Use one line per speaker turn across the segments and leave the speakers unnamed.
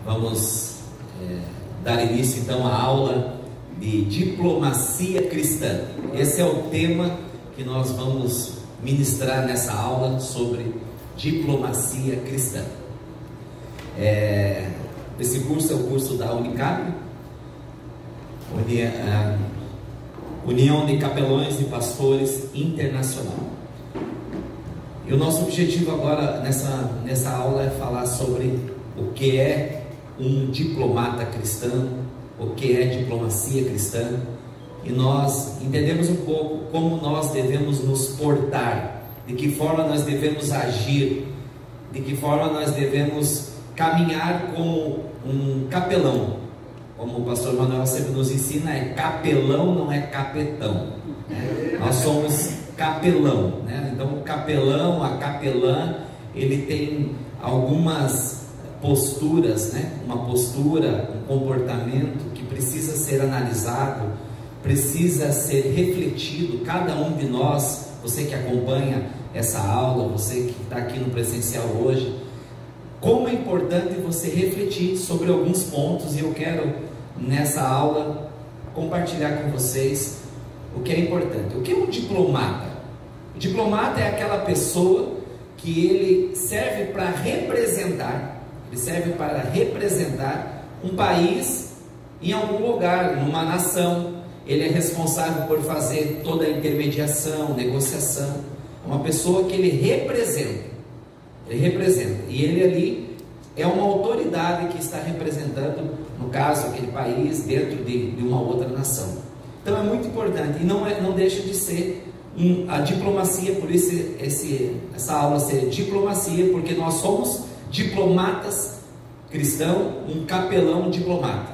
Vamos dar início então à aula de diplomacia cristã. Esse é o tema que nós vamos ministrar nessa aula sobre diplomacia cristã. Esse curso é o curso da Unicap, União de Capelães e Pastores Internacional. E o nosso objetivo agora nessa aula é falar sobre o que é um diplomata cristão, o que é diplomacia cristã, e nós entendemos um pouco como nós devemos nos portar, de que forma nós devemos agir, de que forma nós devemos caminhar como um capelão. Como o pastor Manuel sempre nos ensina, é capelão, não é capetão, né? Nós somos capelão, né? Então o capelão, a capelã, ele tem algumas posturas, né? Uma postura, um comportamento que precisa ser analisado, precisa ser refletido. Cada um de nós, você que acompanha essa aula, você que está aqui no presencial hoje, como é importante você refletir sobre alguns pontos, e eu quero nessa aula compartilhar com vocês o que é importante. O que é um diplomata? O diplomata é aquela pessoa que ele serve para representar, um país em algum lugar, numa nação. Ele é responsável por fazer toda a intermediação, negociação. É uma pessoa que ele representa, e ele ali é uma autoridade que está representando, no caso, aquele país dentro de uma outra nação. Então é muito importante, e não deixa de ser a diplomacia. Por isso essa aula ser diplomacia, porque nós somos diplomatas cristãos, um capelão diplomata.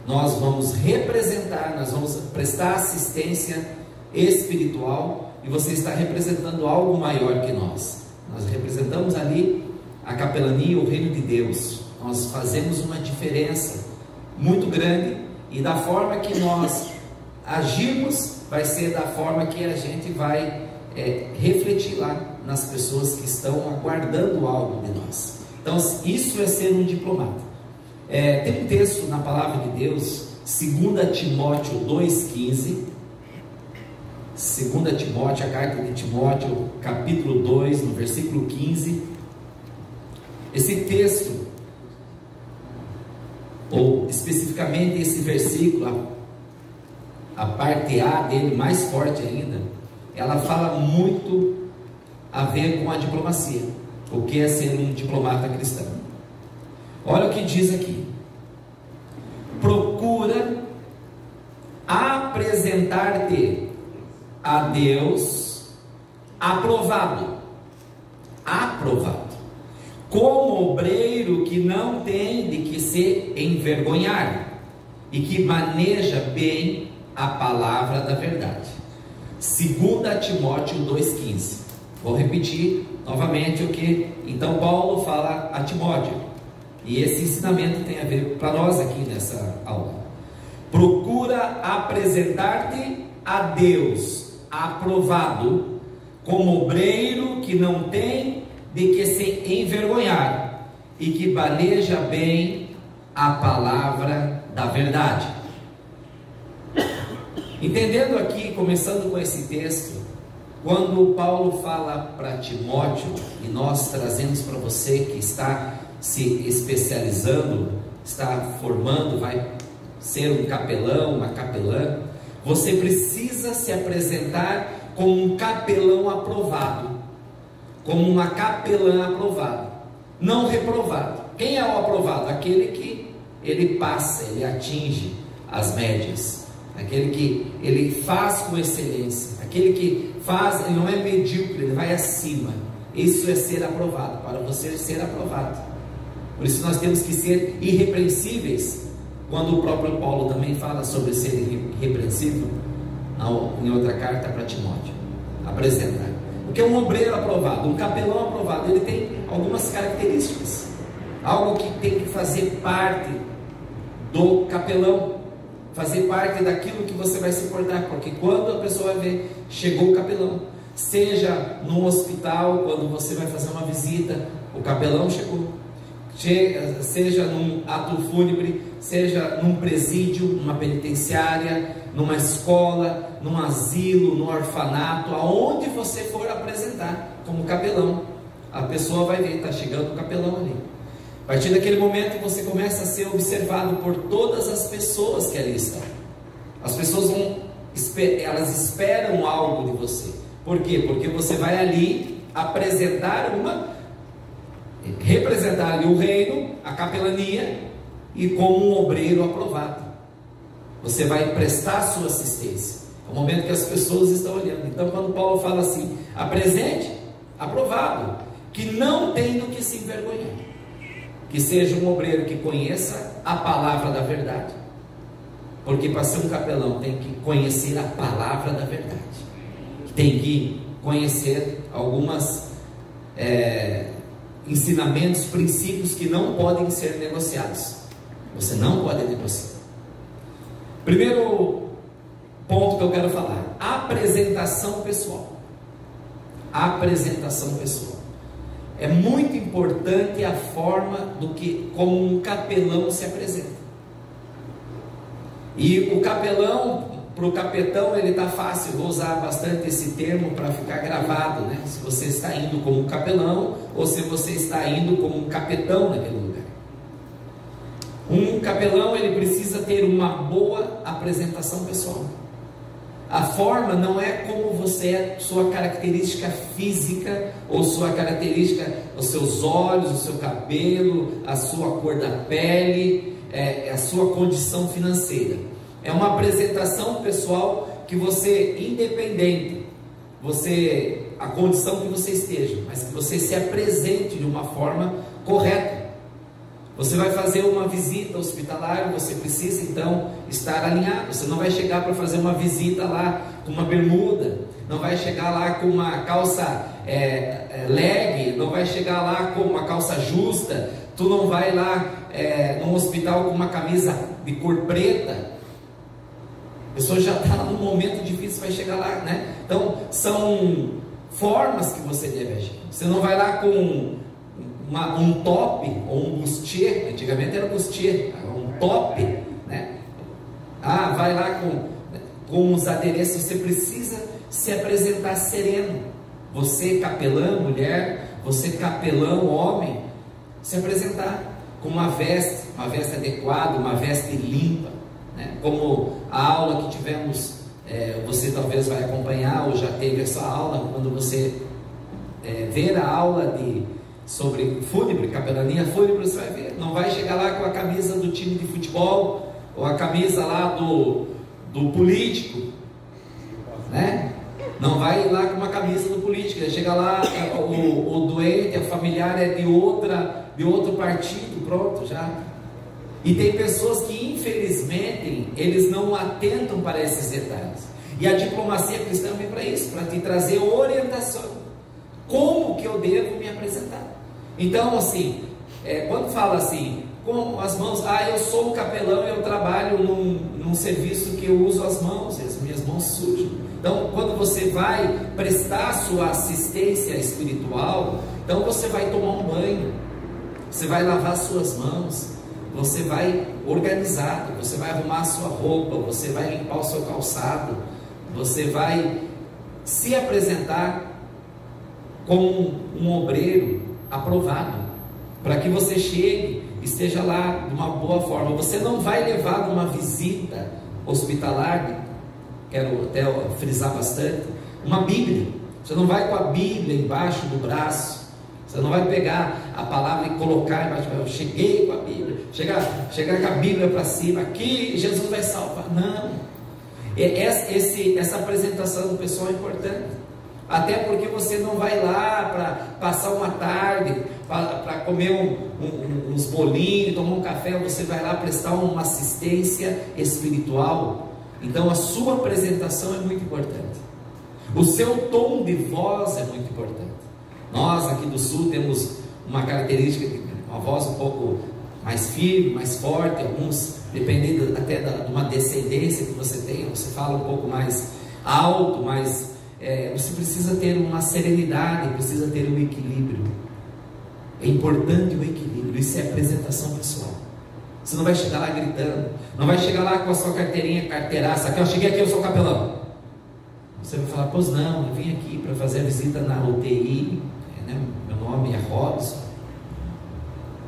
Nós vamos representar, nós vamos prestar assistência espiritual, e você está representando algo maior que nós. Nós representamos ali a capelania, o reino de Deus. Nós fazemos uma diferença muito grande, e da forma que nós agirmos vai ser da forma que a gente vai refletir lá nas pessoas que estão aguardando algo de nós. Então isso é ser um diplomata. Tem um texto na palavra de Deus, 2 Timóteo 2,15. 2 Timóteo, a carta de Timóteo, capítulo 2, no versículo 15. Esse texto, ou especificamente esse versículo, a parte A dele, mais forte ainda, ela fala muito a ver com a diplomacia, o que é ser um diplomata cristão. Olha o que diz aqui: procura apresentar-te a Deus aprovado, como obreiro que não tem de que se envergonhar, e que maneja bem a palavra da verdade. 2 Timóteo 2,15. Vou repetir novamente o que então Paulo fala a Timóteo, e esse ensinamento tem a ver para nós aqui nessa aula. Procura apresentar-te a Deus aprovado, como obreiro que não tem de que se envergonhar, e que maneja bem a palavra da verdade. Entendendo aqui, começando com esse texto, quando Paulo fala para Timóteo, e nós trazemos para você que está se especializando, está formando, vai ser um capelão, uma capelã, você precisa se apresentar como um capelão aprovado, como uma capelã aprovada, não reprovado. Quem é o aprovado? Aquele que ele passa, ele atinge as médias, aquele que ele faz com excelência, aquele que faz, ele não é medíocre, ele vai acima. Isso é ser aprovado. Para você ser aprovado, por isso nós temos que ser irrepreensíveis, quando o próprio Paulo também fala sobre ser irrepreensível em outra carta para Timóteo. Apresentar, porque um obreiro aprovado, um capelão aprovado, ele tem algumas características, algo que tem que fazer parte do capelão, fazer parte daquilo que você vai se portar, porque quando a pessoa vai ver, chegou o capelão, seja no hospital, quando você vai fazer uma visita, o capelão chegou. seja num ato fúnebre, seja num presídio, numa penitenciária, numa escola, num asilo, num orfanato, aonde você for apresentar como capelão, a pessoa vai ver, está chegando o capelão ali. A partir daquele momento você começa a ser observado por todas as pessoas que ali estão. As pessoas elas esperam algo de você. Por quê? Porque você vai ali representar ali o reino, a capelania, e como um obreiro aprovado. Você vai prestar sua assistência. É o momento que as pessoas estão olhando. Então, quando Paulo fala assim, apresente, aprovado, que não tem do que se envergonhar, que seja um obreiro que conheça a palavra da verdade, porque para ser um capelão tem que conhecer a palavra da verdade, tem que conhecer algumas ensinamentos, princípios que não podem ser negociados. Você não pode negociar. Primeiro ponto que eu quero falar: apresentação pessoal. Apresentação pessoal. É muito importante a forma como um capelão se apresenta. E o capelão, para o capetão, ele está fácil. Vou usar bastante esse termo para ficar gravado, né? Se você está indo como um capelão ou se você está indo como um capetão naquele lugar. Um capelão, ele precisa ter uma boa apresentação pessoal. A forma não é como você é, sua característica física, ou sua característica, os seus olhos, o seu cabelo, a sua cor da pele, a sua condição financeira. É uma apresentação pessoal que você, independente, a condição que você esteja, mas que você se apresente de uma forma correta. Você vai fazer uma visita hospitalar, você precisa então estar alinhado. Você não vai chegar para fazer uma visita lá com uma bermuda, não vai chegar lá com uma calça leg, não vai chegar lá com uma calça justa, tu não vai lá num hospital com uma camisa de cor preta. A pessoa já está num momento difícil, vai chegar lá, né? Então são formas que você deve agir. Você não vai lá com um top ou um bustier, antigamente era bustier, um top, né? Vai lá com os adereços. Você precisa se apresentar sereno. Você capelão, mulher, você capelão, homem, se apresentar com uma veste adequada, uma veste limpa, né? Como a aula que tivemos, você talvez vai acompanhar ou já teve essa aula, quando você ver a aula sobre fúnebre, capelania fúnebre, você vai ver, não vai chegar lá com a camisa do time de futebol, ou a camisa lá do político, né? Não vai lá com uma camisa do político, vai chegar lá, o doente, a familiar é de outro partido, pronto, já. E tem pessoas que infelizmente, eles não atentam para esses detalhes, e a diplomacia cristã vem para isso, para te trazer orientação, como que eu devo me apresentar. Então, assim, quando fala assim, com as mãos, eu sou um capelão e eu trabalho num serviço que eu uso as mãos, as minhas mãos sujam. Então, quando você vai prestar sua assistência espiritual, então você vai tomar um banho, você vai lavar suas mãos, você vai organizado, você vai arrumar a sua roupa, você vai limpar o seu calçado, você vai se apresentar como um obreiro aprovado, para que você chegue, esteja lá de uma boa forma. Você não vai levar numa visita hospitalar, quero até frisar bastante, uma Bíblia. Você não vai com a Bíblia embaixo do braço, você não vai pegar a palavra e colocar embaixo. Eu cheguei com a Bíblia, chegar com a Bíblia para cima, aqui Jesus vai salvar. Não, essa apresentação do pessoal é importante. Até porque você não vai lá para passar uma tarde, para comer uns bolinhos, tomar um café, você vai lá prestar uma assistência espiritual. Então a sua apresentação é muito importante, o seu tom de voz é muito importante. Nós aqui do Sul temos uma característica de uma voz um pouco mais firme, mais forte, alguns, dependendo até de uma descendência que você tem, você fala um pouco mais alto, mais... você precisa ter uma serenidade, precisa ter um equilíbrio. É importante o equilíbrio. isso é apresentação pessoal. Você não vai chegar lá gritando, não vai chegar lá com a sua carteirinha, carteiraça, aqui, eu cheguei aqui, eu sou capelão. Você vai falar, pois não, eu vim aqui para fazer a visita na UTI, né? Meu nome é Robson,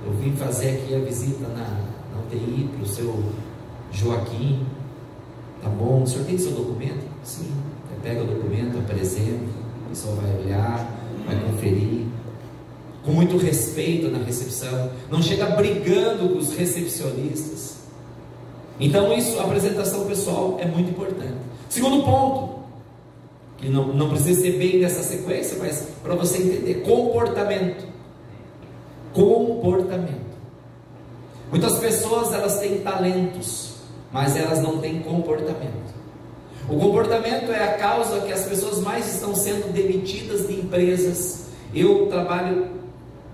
eu vim fazer aqui a visita na UTI para o seu Joaquim, tá bom? O senhor tem seu documento? Sim. Pega o documento, apresenta, o pessoal vai olhar, vai conferir, com muito respeito na recepção, não chega brigando com os recepcionistas. Então isso, a apresentação pessoal é muito importante. Segundo ponto, que não precisa ser bem nessa sequência, mas para você entender, comportamento. Muitas pessoas, elas têm talentos, mas elas não têm comportamento. O comportamento é a causa que as pessoas mais estão sendo demitidas de empresas. Eu trabalho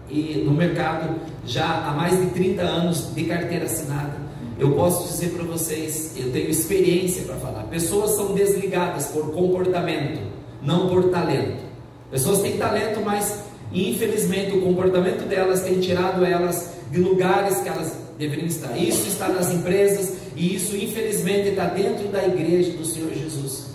no mercado já há mais de 30 anos de carteira assinada. Eu posso dizer para vocês, eu tenho experiência para falar. Pessoas são desligadas por comportamento, não por talento. Pessoas têm talento, mas infelizmente o comportamento delas tem tirado elas de lugares que elas deveriam estar. Isso está nas empresas e isso infelizmente está dentro da igreja do Senhor Jesus.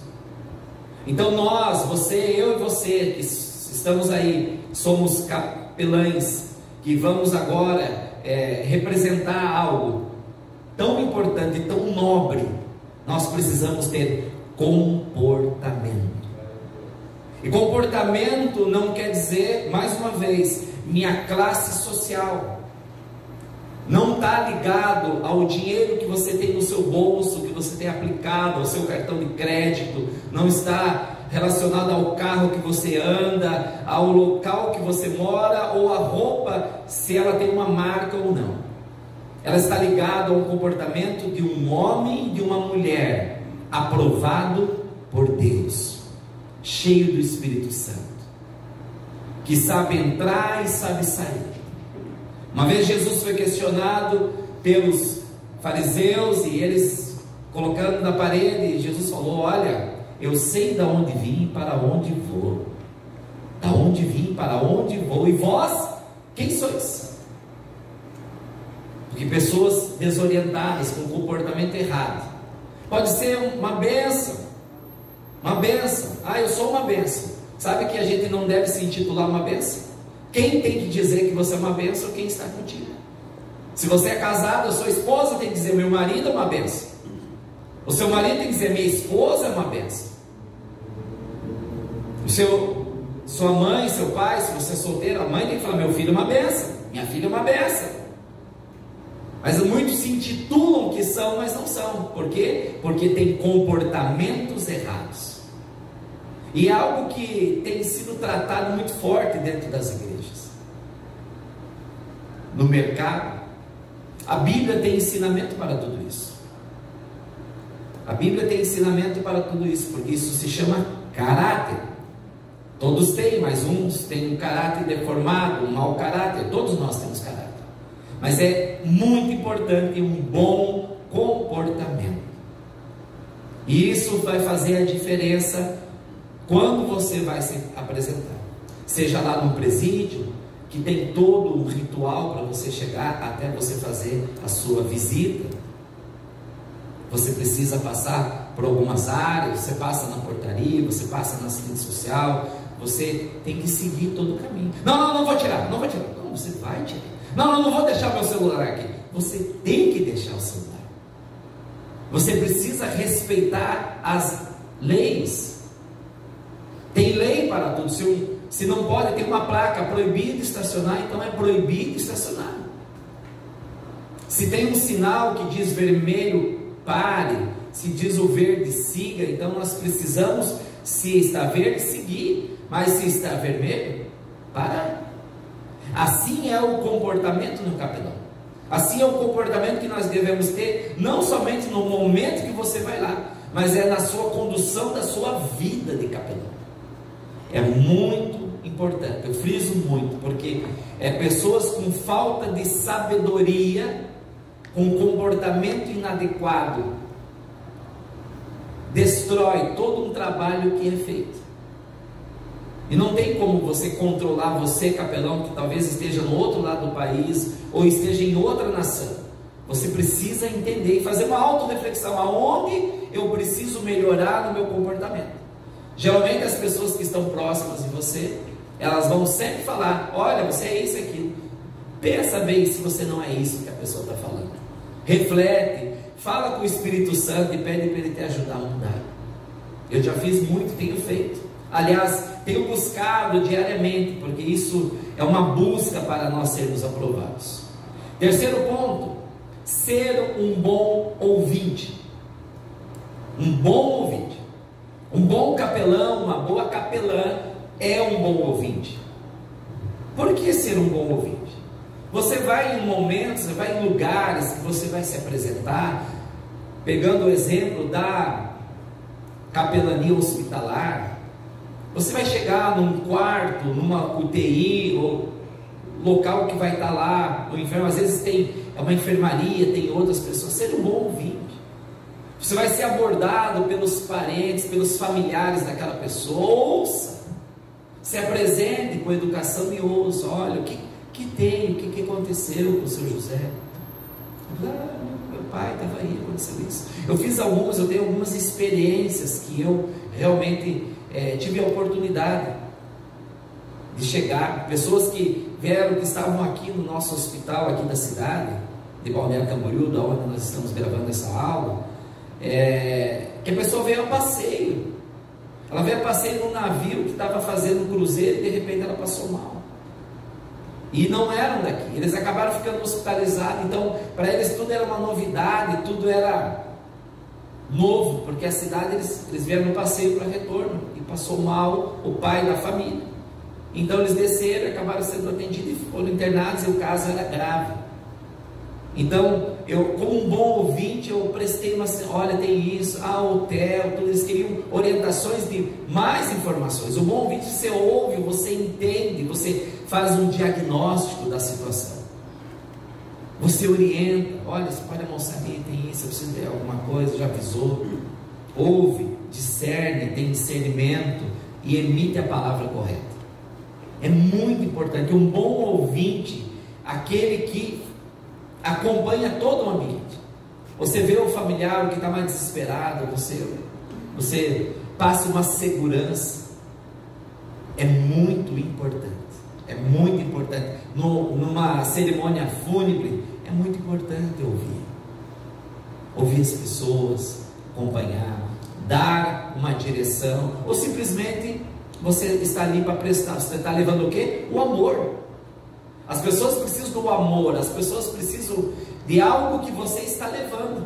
Então nós, você, eu e você que estamos aí, somos capelães, que vamos agora representar algo tão importante, tão nobre. Nós precisamos ter comportamento. E comportamento não quer dizer, mais uma vez, minha classe social. Não está ligado ao dinheiro que você tem no seu bolso, que você tem aplicado ao seu cartão de crédito, não está relacionado ao carro que você anda, ao local que você mora, ou a roupa, se ela tem uma marca ou não. Ela está ligada ao comportamento de um homem e de uma mulher, aprovado por Deus, cheio do Espírito Santo, que sabe entrar e sabe sair. Uma vez Jesus foi questionado pelos fariseus e eles colocando na parede, Jesus falou: olha, eu sei de onde vim e para onde vou. Da onde vim, para onde vou. E vós, quem sois? Porque pessoas desorientadas, com comportamento errado, pode ser uma bênção. Uma bênção. Ah, eu sou uma bênção. Sabe que a gente não deve se intitular uma bênção? Quem tem que dizer que você é uma bênção é quem está contigo. Se você é casado, a sua esposa tem que dizer: meu marido é uma bênção. O seu marido tem que dizer: minha esposa é uma bênção. Sua mãe, seu pai, se você é solteiro, a mãe tem que falar: meu filho é uma bênção, minha filha é uma bênção. Mas muitos se intitulam que são, mas não são. Por quê? Porque tem comportamentos errados. E é algo que tem sido tratado muito forte dentro das igrejas. No mercado, a Bíblia tem ensinamento para tudo isso. A Bíblia tem ensinamento para tudo isso, porque isso se chama caráter. Todos têm, mas uns têm um caráter deformado, um mau caráter. Todos nós temos caráter. Mas é muito importante um bom comportamento. E isso vai fazer a diferença quando você vai se apresentar. Seja lá no presídio, que tem todo um ritual para você chegar até você fazer a sua visita. Você precisa passar por algumas áreas, você passa na portaria, você passa na assistência social, você tem que seguir todo o caminho. Não vou tirar. Não, você vai tirar. Não vou deixar meu celular aqui. Você tem que deixar o celular. Você precisa respeitar as leis. Tem lei para tudo. Se não pode, tem uma placa: proibido estacionar, então é proibido estacionar. Se tem um sinal que diz vermelho, pare. Se diz o verde, siga. Então nós precisamos, se está verde, seguir. Mas se está vermelho, parar. Assim é o comportamento do capelão. Assim é o comportamento que nós devemos ter, não somente no momento que você vai lá, mas é na sua condução da sua vida de capelão. É muito importante, eu friso muito, porque pessoas com falta de sabedoria, com comportamento inadequado, destrói todo um trabalho que é feito. E não tem como você controlar, você, capelão, que talvez esteja no outro lado do país, ou esteja em outra nação. Você precisa entender e fazer uma autorreflexão, aonde eu preciso melhorar no meu comportamento. Geralmente as pessoas que estão próximas de você, elas vão sempre falar, olha, você é isso e aquilo. Pensa bem se você não é isso que a pessoa está falando. Reflete, fala com o Espírito Santo e pede para ele te ajudar a mudar. Eu já fiz muito, tenho feito. Aliás, tenho buscado diariamente, porque isso é uma busca para nós sermos aprovados. Terceiro ponto, ser um bom ouvinte. Um bom ouvinte. Um bom capelão, uma boa capelã é um bom ouvinte. Por que ser um bom ouvinte? Você vai em momentos, você vai em lugares que você vai se apresentar, pegando o exemplo da capelania hospitalar. Você vai chegar num quarto, numa UTI, ou local que vai estar lá, no enfermo, às vezes é uma enfermaria, tem outras pessoas. Ser um bom ouvinte. Você vai ser abordado pelos parentes, pelos familiares daquela pessoa. Ouça, se apresente com educação e ouça. Olha, o que tem, o que aconteceu com o seu José? Meu pai estava aí, aconteceu isso. Eu tenho algumas experiências que eu realmente tive a oportunidade de chegar, pessoas que vieram, que estavam aqui no nosso hospital, aqui da cidade, de Balneário Camboriú, da onde nós estamos gravando essa aula, que a pessoa veio a passeio, ela veio a passeio num navio que estava fazendo um cruzeiro e de repente ela passou mal, e não eram daqui, eles acabaram ficando hospitalizados. Então para eles tudo era uma novidade, tudo era novo, porque a cidade eles vieram no passeio para retorno, e passou mal o pai da família. Então eles desceram, acabaram sendo atendidos e foram internados, e o caso era grave. Então eu, como um bom ouvinte, eu prestei olha, tem isso, hotel, tudo. Eles queriam orientações de mais informações. O bom ouvinte, você ouve, você entende, você faz um diagnóstico da situação, você orienta. Olha, você pode almoçar ali, tem isso, eu preciso de alguma coisa, já avisou. Ouve, discerne, tem discernimento e emite a palavra correta. É muito importante. Um bom ouvinte, aquele que acompanha todo o ambiente. Você vê o familiar, o que está mais desesperado, você passa uma segurança. É muito importante. É muito importante. Numa cerimônia fúnebre, é muito importante ouvir as pessoas, acompanhar, dar uma direção, ou simplesmente você está ali para prestar. Você está levando o quê? O amor. As pessoas precisam do amor, as pessoas precisam de algo que você está levando,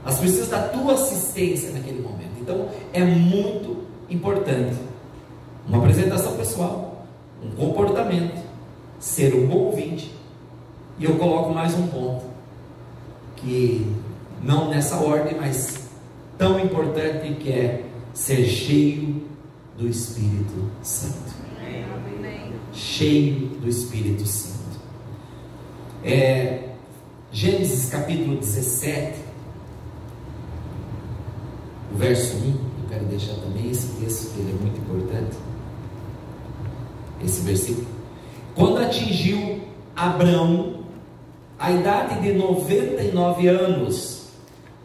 elas precisam da tua assistência naquele momento. Então é muito importante uma apresentação pessoal, um comportamento, ser um bom ouvinte. E eu coloco mais um ponto, que não nessa ordem, mas tão importante, que é ser cheio do Espírito Santo. Cheio do Espírito Santo. Gênesis capítulo 17, o verso 1, eu quero deixar também esse texto, que ele é muito importante, esse versículo. Quando atingiu Abrão a idade de 99 anos,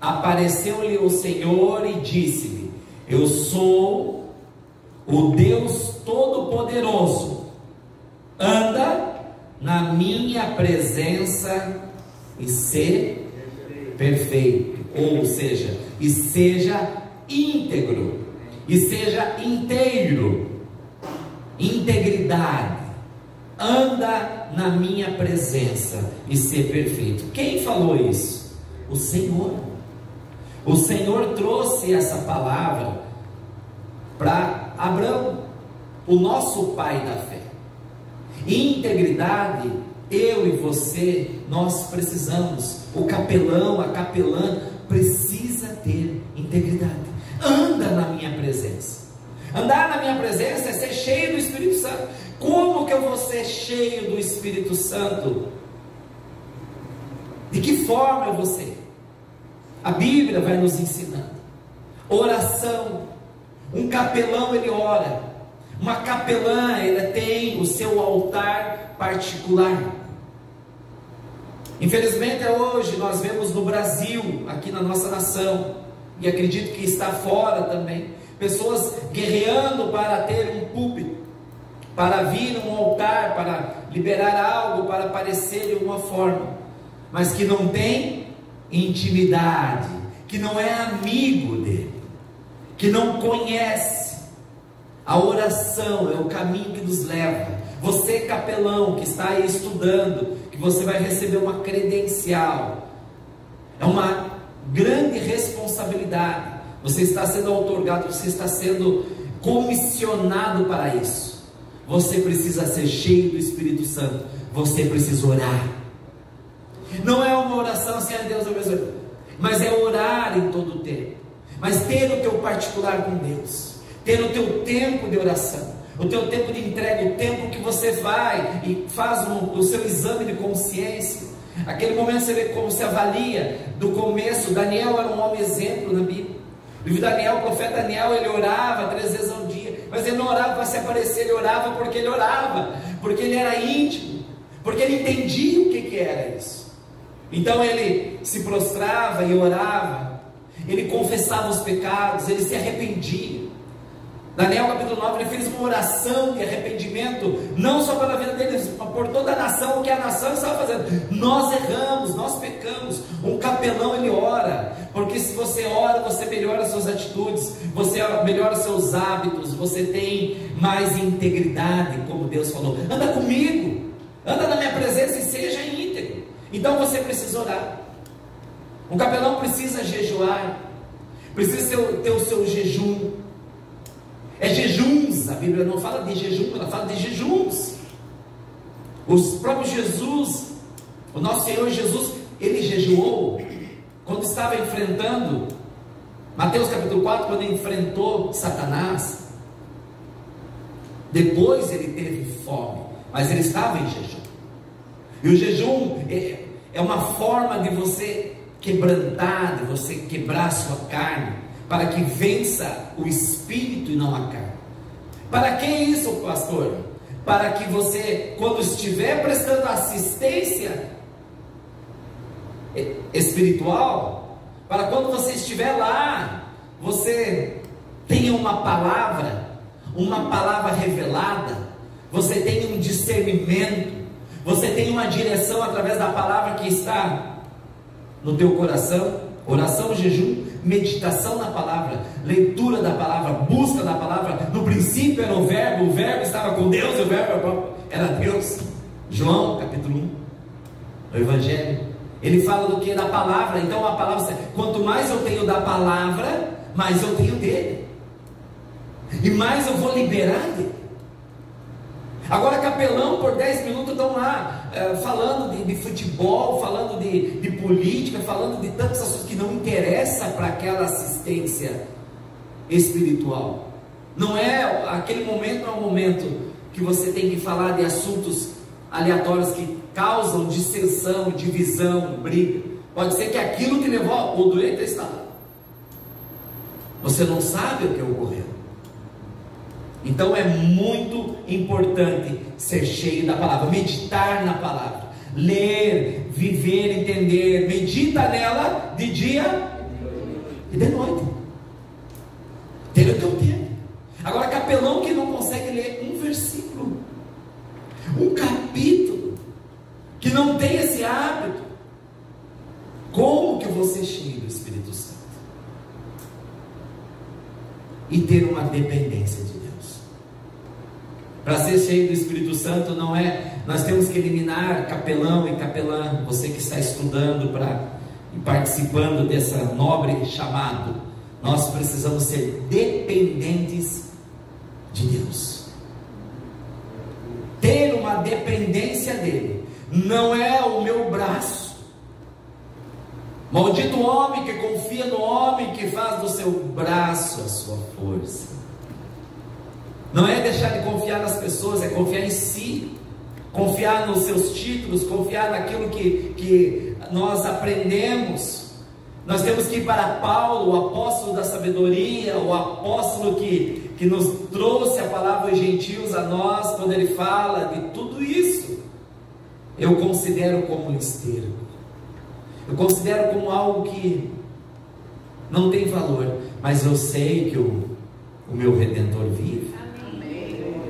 apareceu-lhe o Senhor e disse-lhe: eu sou o Deus Todo-Poderoso, anda na minha presença e ser perfeito, ou seja, e seja íntegro, e seja inteiro, integridade. Anda na minha presença e ser perfeito. Quem falou isso? O Senhor. O Senhor trouxe essa palavra para Abrão, o nosso pai da fé. Integridade, eu e você, nós precisamos. O capelão, a capelã precisa ter integridade. Anda na minha presença. Andar na minha presença é ser cheio do Espírito Santo. Como que eu vou ser cheio do Espírito Santo? De que forma eu vou ser? A Bíblia vai nos ensinando. Oração. Um capelão, ele ora. Uma capelã, ela tem o seu altar particular. Infelizmente hoje nós vemos no Brasil, aqui na nossa nação, e acredito que está fora também, pessoas guerreando para ter um púlpito, para vir um altar, para liberar algo, para aparecer de uma forma, mas que não tem intimidade, que não é amigo dele, que não conhece. A oração é o caminho que nos leva. Você, capelão, que está aí estudando, que você vai receber uma credencial, é uma grande responsabilidade. Você está sendo outorgado, você está sendo comissionado para isso. Você precisa ser cheio do Espírito Santo. Você precisa orar. Não é uma oração assim, Deus abençoe, mas é orar em todo o tempo. Mas ter o teu particular com Deus, ter o teu tempo de oração, o teu tempo de entrega, o tempo que você vai e faz o seu exame de consciência. Aquele momento você vê como se avalia. Do começo, Daniel era um homem exemplo na Bíblia. O livro de Daniel, o profeta Daniel, ele orava 3 vezes ao dia, mas ele não orava para se aparecer, ele orava porque ele orava, porque ele era íntimo, porque ele entendia o que era isso. Então ele se prostrava e orava, ele confessava os pecados, ele se arrependia. Daniel capítulo 9, ele fez uma oração de arrependimento, não só pela vida deles, mas por toda a nação, o que a nação estava fazendo. Nós erramos, nós pecamos. Um capelão, ele ora, porque se você ora, você melhora suas atitudes, você melhora seus hábitos, você tem mais integridade, como Deus falou. Anda comigo, anda na minha presença e seja íntegro. Então você precisa orar. Um capelão precisa jejuar, precisa ter o seu jejum. É jejuns, a Bíblia não fala de jejum, ela fala de jejuns. O próprio Jesus, o nosso Senhor Jesus, ele jejuou quando estava enfrentando, Mateus capítulo 4, quando ele enfrentou Satanás. Depois ele teve fome, mas ele estava em jejum. E o jejum é uma forma de você quebrantar, de você quebrar a sua carne, para que vença o espírito e não a carne. Para que isso, pastor? Para que você, quando estiver prestando assistência espiritual, para quando você estiver lá, você tenha uma palavra revelada, você tenha um discernimento, você tenha uma direção através da palavra que está no teu coração. Oração, jejum, meditação na palavra, leitura da palavra, busca da palavra. No princípio era o verbo estava com Deus, e o verbo era Deus. João capítulo 1, o Evangelho, ele fala do que? Da palavra. Então a palavra, quanto mais eu tenho da palavra, mais eu tenho dele, e mais eu vou liberar dele. Agora capelão por 10 minutos estão lá falando de futebol, falando de política, falando de tantas assuntos que não interessam para aquela assistência espiritual. Não é aquele momento, não é um momento que você tem que falar de assuntos aleatórios que causam dissensão, divisão, briga. Pode ser que aquilo que levou o doente está lá, você não sabe o que ocorreu. Então é muito importante ser cheio da palavra, meditar na palavra, ler, viver, entender. Medita nela de dia e de noite. Ter o teu tempo. Agora, capelão que não consegue ler um versículo, um capítulo, que não tem esse hábito, como que eu vou ser cheio do Espírito Santo? E ter uma dependência de Deus. Para ser cheio do Espírito Santo não é, nós temos que eliminar capelão e capelã, você que está estudando e participando dessa nobre chamado, nós precisamos ser dependentes de Deus, ter uma dependência dele, não é o meu braço. Maldito o homem que confia no homem, que faz do seu braço a sua força. Não é deixar de confiar nas pessoas, é confiar em si, confiar nos seus títulos, confiar naquilo que nós aprendemos, Nós temos que ir para Paulo, o apóstolo da sabedoria, o apóstolo que nos trouxe a palavra aos gentios a nós, quando ele fala de tudo isso. Eu considero como um esterco, eu considero como algo que não tem valor, mas eu sei que o meu Redentor vive.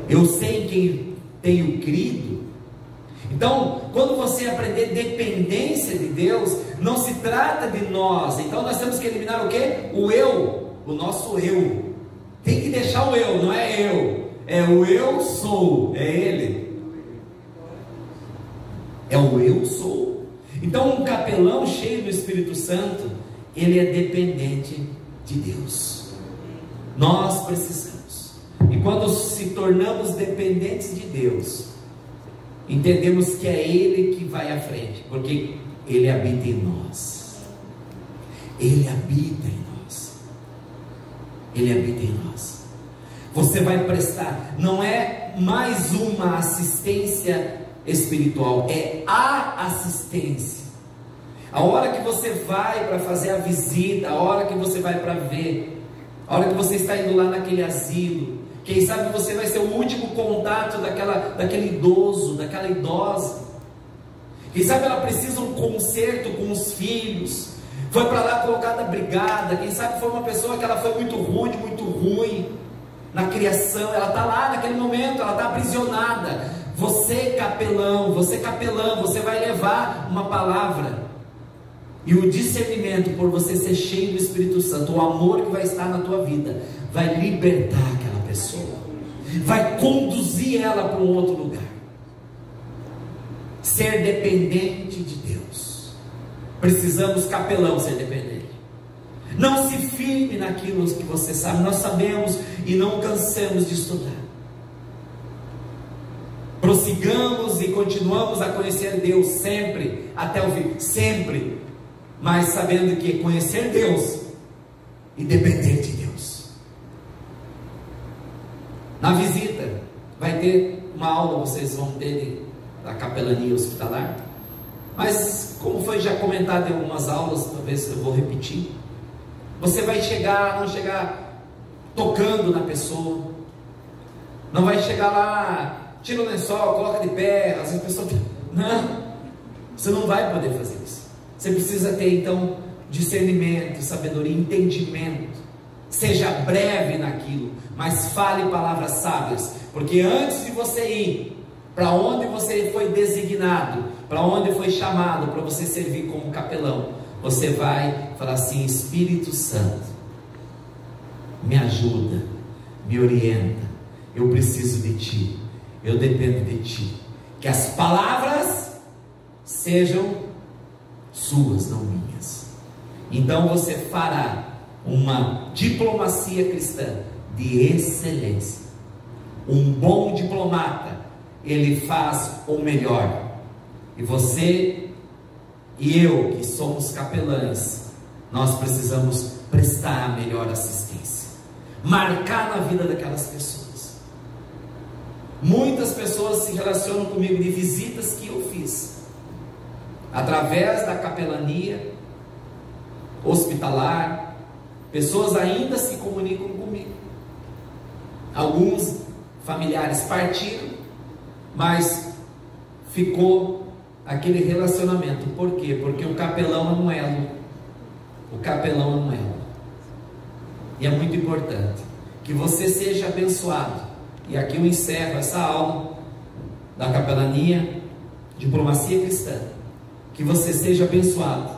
Eu sei em quem tenho crido. Então, quando você aprender dependência de Deus, não se trata de nós. Então nós temos que eliminar o quê? O eu, o nosso eu. Tem que deixar o eu, não é eu, é o eu sou, é Ele. É o eu sou. Então um capelão cheio do Espírito Santo, ele é dependente de Deus. Nós precisamos. E quando se tornamos dependentes de Deus, entendemos que é Ele que vai à frente, porque Ele habita em nós. Ele habita em nós. Ele habita em nós. Você vai prestar, não é mais uma assistência espiritual, é a assistência. A hora que você vai para fazer a visita, a hora que você vai para ver, a hora que você está indo lá naquele asilo, quem sabe você vai ser o último contato daquele idoso, daquela idosa. Quem sabe ela precisa um conserto com os filhos, foi para lá colocada brigada. Quem sabe foi uma pessoa que ela foi muito ruim na criação. Ela está lá naquele momento, ela está aprisionada. Você capelão, você vai levar uma palavra. E o discernimento, por você ser cheio do Espírito Santo, o amor que vai estar na tua vida, vai libertar aquela pessoa, vai conduzir ela para um outro lugar. Ser dependente de Deus. Precisamos, capelão, ser dependente. Não se firme naquilo que você sabe. Nós sabemos e não cansamos de estudar. Prossigamos e continuamos a conhecer Deus sempre, até o fim, sempre, mas sabendo que conhecer Deus e depender de Deus. Na visita vai ter uma aula, vocês vão ter da capelania hospitalar, mas como foi já comentado em algumas aulas, talvez eu vou repetir. Você vai não chegar tocando na pessoa, não vai chegar lá, tira o lençol, coloca de pé, as pessoas, não, você não vai poder fazer isso. Você precisa ter então discernimento, sabedoria, entendimento. Seja breve naquilo, mas fale palavras sábias, porque antes de você ir para onde você foi designado, para onde foi chamado para você servir como capelão, você vai falar assim: Espírito Santo, me ajuda, me orienta, eu preciso de Ti, eu dependo de Ti, que as palavras sejam suas, não minhas. Então você fará uma diplomacia cristã de excelência. Um bom diplomata, ele faz o melhor. E você e eu, que somos capelães, nós precisamos prestar a melhor assistência, marcar na vida daquelas pessoas. Muitas pessoas se relacionam comigo de visitas que eu fiz através da capelania hospitalar. Pessoas ainda se comunicam comigo. Alguns familiares partiram, mas ficou aquele relacionamento. Por quê? Porque o capelão é um elo. O capelão é um elo. E é muito importante que você seja abençoado. E aqui eu encerro essa aula da capelania, diplomacia cristã. Que você seja abençoado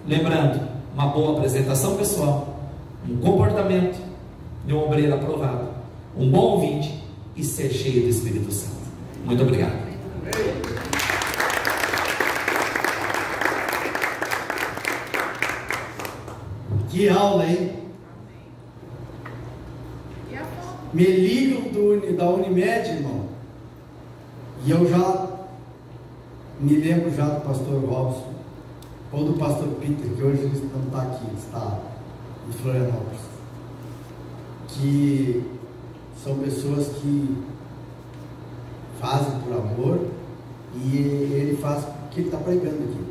lembrando, uma boa apresentação pessoal, um comportamento de um obreiro aprovado, um bom ouvinte e ser cheio do Espírito Santo. Muito obrigado.
Que aula, hein? Me ligam da Unimed, irmão, e eu já me lembro já do pastor Robson, ou do pastor Peter, que hoje não está aqui, está em Florianópolis, que são pessoas que fazem por amor, e ele faz o que ele está pregando aqui.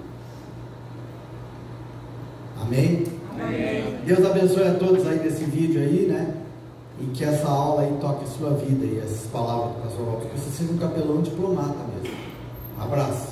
Amém?
Amém.
Deus abençoe a todos aí desse vídeo aí, né? E que essa aula aí toque a sua vida e essas palavras do pastor Robson, que você seja um capelão diplomata mesmo. Um abraço.